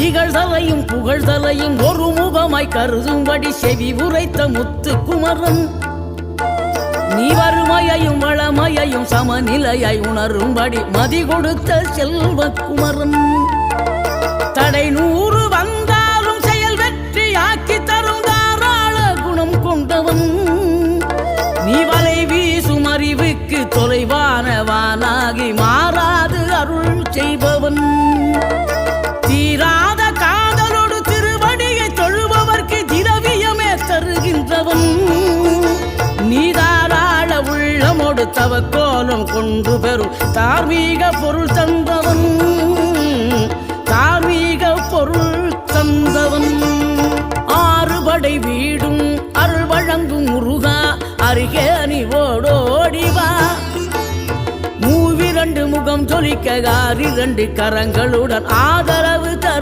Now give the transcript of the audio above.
இகழ்தலையும் புகழ்தலையும் ஒரு முகமாய் கருதும்படி செவி உரைத்த முத்து குமரன் நீ வறுமையையும் வளமையையும் சமநிலையாய் உணரும்படி மதி கொடுத்த செல்வ குமரன் தடை 100 வந்தாலும் செயல் வெற்றியாக்கி தரும் தாராள குணம் கொண்டவன் நீ வலை வீசும் அறிவுக்கு தொலைவானவானாகி மாறாது அருள் செய்பவன் தீராத காதலோடு திருவடியை தொழுபவர்க்கு திரவியமே தருகின்றவன் நீ தாராள உள்ளமோடு தவக்கோலம் கொண்டு பெறும் தார்மீக பொருள் தந்தவன் தார்மீக பொருள் தந்தவன் ஆறுபடை வீடும் அருள் வழங்கும் முருகா அருகே நீ ஓடோடிவா மூவிரண்டு முகம் ஜொலிக்க 2 கரங்களுடன் ஆதரவு தர